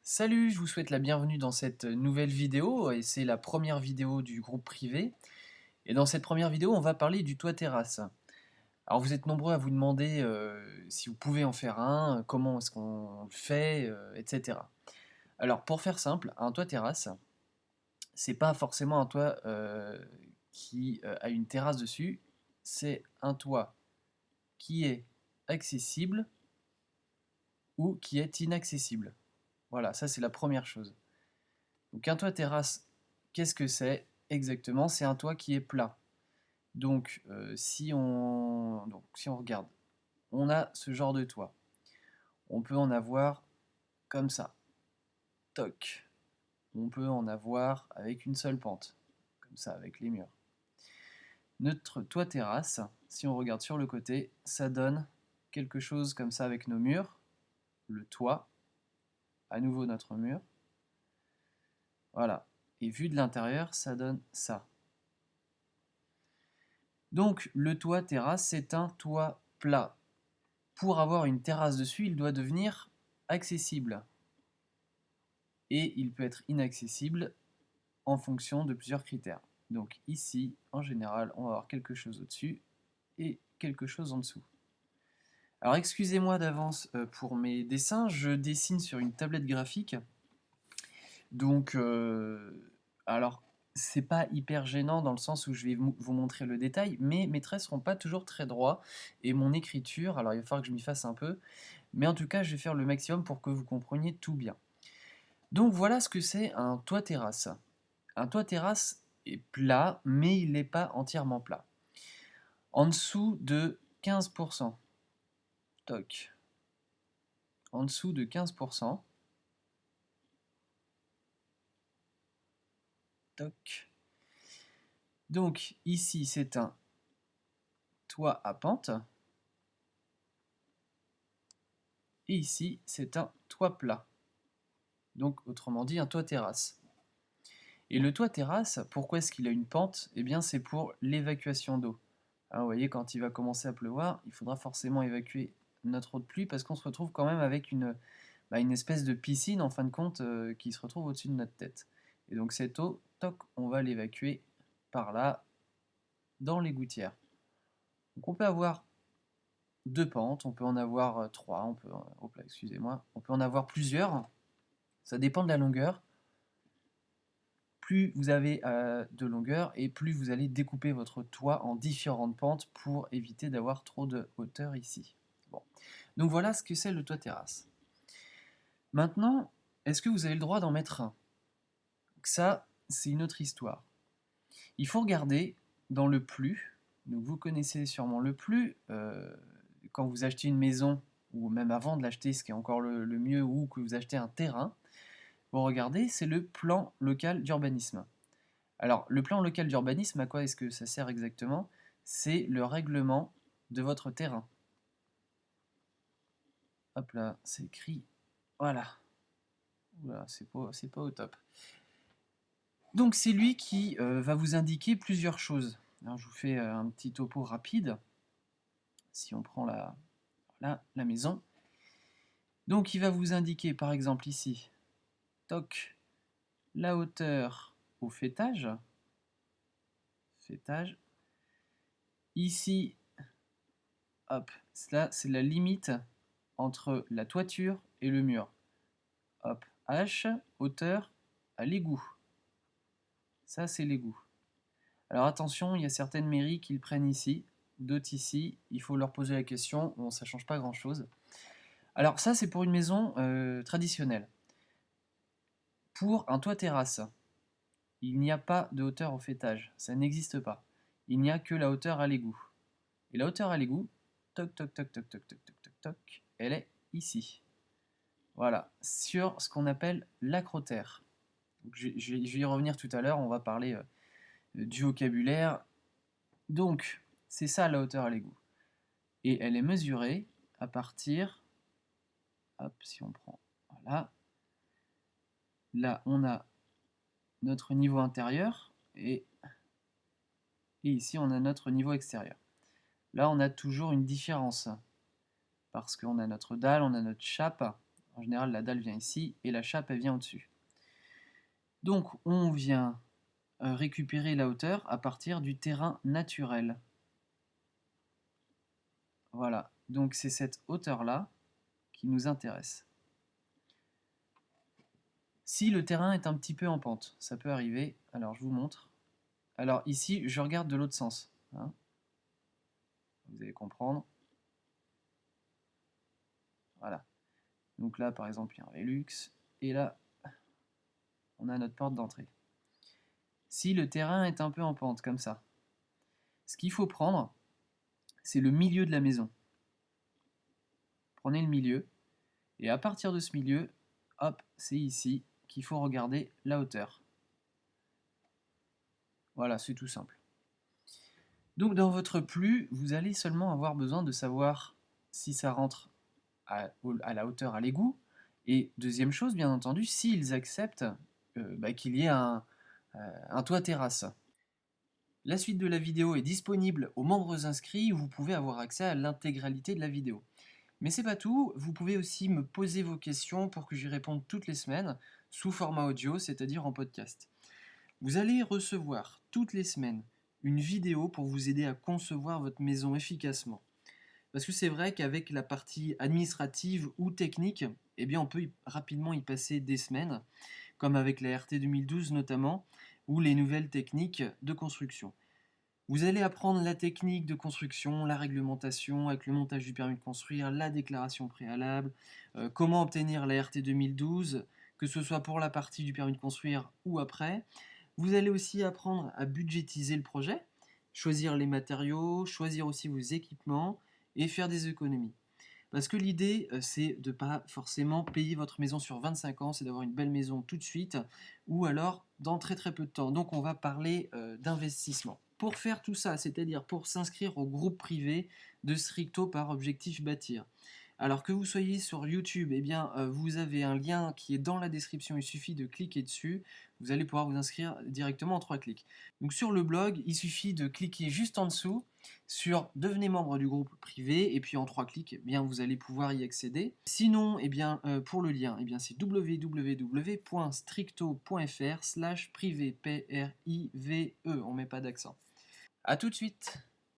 Salut, je vous souhaite la bienvenue dans cette nouvelle vidéo et c'est la première vidéo du groupe privé. Et dans cette première vidéo, on va parler du toit terrasse. Alors vous êtes nombreux à vous demander si vous pouvez en faire un, comment est-ce qu'on le fait, etc. Alors pour faire simple, un toit terrasse, c'est pas forcément un toit qui a une terrasse dessus, c'est un toit qui est accessible ou qui est inaccessible. Voilà, ça c'est la première chose. Donc un toit terrasse, qu'est-ce que c'est exactement? C'est un toit qui est plat. Donc si on regarde, on a ce genre de toit. On peut en avoir comme ça, toc. On peut en avoir avec une seule pente, comme ça, avec les murs. Notre toit terrasse, si on regarde sur le côté, ça donne quelque chose comme ça avec nos murs, le toit, à nouveau notre mur. Voilà. Et vu de l'intérieur, ça donne ça. Donc le toit terrasse, c'est un toit plat. Pour avoir une terrasse dessus, il doit devenir accessible. Et il peut être inaccessible en fonction de plusieurs critères. Donc ici, en général, on va avoir quelque chose au-dessus et quelque chose en dessous. Alors excusez-moi d'avance pour mes dessins, je dessine sur une tablette graphique. Donc, alors, c'est pas hyper gênant dans le sens où je vais vous montrer le détail, mais mes traits seront pas toujours très droits. Et mon écriture, alors il va falloir que je m'y fasse un peu, mais en tout cas, je vais faire le maximum pour que vous compreniez tout bien. Donc voilà ce que c'est un toit terrasse. Un toit terrasse est plat, mais il n'est pas entièrement plat. En dessous de 15%, toc, en dessous de 15%, toc. Donc ici, c'est un toit à pente. Et ici, c'est un toit plat. Donc, autrement dit, un toit terrasse. Et le toit terrasse, pourquoi est-ce qu'il a une pente? Eh bien, c'est pour l'évacuation d'eau. Vous voyez, quand il va commencer à pleuvoir, il faudra forcément évacuer notre eau de pluie parce qu'on se retrouve quand même avec une espèce de piscine, en fin de compte, qui se retrouve au-dessus de notre tête. Et donc, cette eau, toc, on va l'évacuer par là, dans les gouttières. Donc, on peut avoir deux pentes, on peut en avoir trois, hop là, excusez-moi, on peut en avoir plusieurs. Ça dépend de la longueur. Plus vous avez de longueur et plus vous allez découper votre toit en différentes pentes pour éviter d'avoir trop de hauteur ici. Bon. Donc voilà ce que c'est le toit terrasse. Maintenant, est-ce que vous avez le droit d'en mettre un? Ça, c'est une autre histoire. Il faut regarder dans le plus. Donc vous connaissez sûrement le plus. Quand vous achetez une maison, ou même avant de l'acheter, ce qui est encore le mieux, ou que vous achetez un terrain, vous regardez, c'est le plan local d'urbanisme. Alors, le plan local d'urbanisme, à quoi est-ce que ça sert exactement? C'est le règlement de votre terrain. Hop là, c'est écrit. Voilà. Voilà, c'est pas au top. Donc, c'est lui qui va vous indiquer plusieurs choses. Alors, je vous fais un petit topo rapide. Si on prend la maison. Donc, il va vous indiquer, par exemple, ici, toc, la hauteur au faîtage. Faîtage. Ici, hop, là, c'est la limite entre la toiture et le mur. Hop, H, hauteur à l'égout. Ça, c'est l'égout. Alors attention, il y a certaines mairies qui le prennent ici, d'autres ici. Il faut leur poser la question. Bon, ça change pas grand-chose. Alors ça, c'est pour une maison traditionnelle. Pour un toit terrasse, il n'y a pas de hauteur au faîtage. Ça n'existe pas. Il n'y a que la hauteur à l'égout. Et la hauteur à l'égout, toc, toc, toc, toc, toc, toc, toc, toc, toc, elle est ici. Voilà, sur ce qu'on appelle l'acrotère. Je vais y revenir tout à l'heure, on va parler du vocabulaire. Donc, c'est ça la hauteur à l'égout. Et elle est mesurée à partir, hop, si on prend, voilà, là on a notre niveau intérieur et ici on a notre niveau extérieur. Là on a toujours une différence parce qu'on a notre dalle, on a notre chape, En général, la dalle vient ici et la chape, elle vient au-dessus. Donc, on vient récupérer la hauteur à partir du terrain naturel. Voilà, donc c'est cette hauteur-là qui nous intéresse. Si le terrain est un petit peu en pente, ça peut arriver, alors je vous montre. Alors ici, je regarde de l'autre sens, hein. Vous allez comprendre. Voilà. Donc là, par exemple, il y a un Velux, et là, on a notre porte d'entrée. Si le terrain est un peu en pente, comme ça, ce qu'il faut prendre, c'est le milieu de la maison. Prenez le milieu, et à partir de ce milieu, hop, c'est ici qu'il faut regarder la hauteur. Voilà, c'est tout simple. Donc dans votre plus, vous allez seulement avoir besoin de savoir si ça rentre à la hauteur à l'égout, et deuxième chose, bien entendu, s'ils acceptent qu'il y ait un toit terrasse. La suite de la vidéo est disponible aux membres inscrits où vous pouvez avoir accès à l'intégralité de la vidéo. Mais c'est pas tout, vous pouvez aussi me poser vos questions pour que j'y réponde toutes les semaines sous format audio, c'est-à-dire en podcast. Vous allez recevoir toutes les semaines une vidéo pour vous aider à concevoir votre maison efficacement. Parce que c'est vrai qu'avec la partie administrative ou technique, eh bien on peut rapidement y passer des semaines, comme avec la RT 2012 notamment, ou les nouvelles techniques de construction. Vous allez apprendre la technique de construction, la réglementation avec le montage du permis de construire, la déclaration préalable, comment obtenir la RT 2012, que ce soit pour la partie du permis de construire ou après. Vous allez aussi apprendre à budgétiser le projet, choisir les matériaux, choisir aussi vos équipements et faire des économies. Parce que l'idée, c'est de ne pas forcément payer votre maison sur 25 ans, c'est d'avoir une belle maison tout de suite, ou alors dans très très peu de temps. Donc on va parler d'investissement. Pour faire tout ça, c'est-à-dire pour s'inscrire au groupe privé de Stricto par Objectif Bâtir. Alors que vous soyez sur YouTube, eh bien, vous avez un lien qui est dans la description, il suffit de cliquer dessus, vous allez pouvoir vous inscrire directement en 3 clics. Donc sur le blog, il suffit de cliquer juste en dessous sur devenez membre du groupe privé et puis en 3 clics, eh bien, vous allez pouvoir y accéder. Sinon, eh bien, pour le lien, eh bien, c'est www.stricto.fr/privé, P-R-I-V-E, on met pas d'accent. A tout de suite.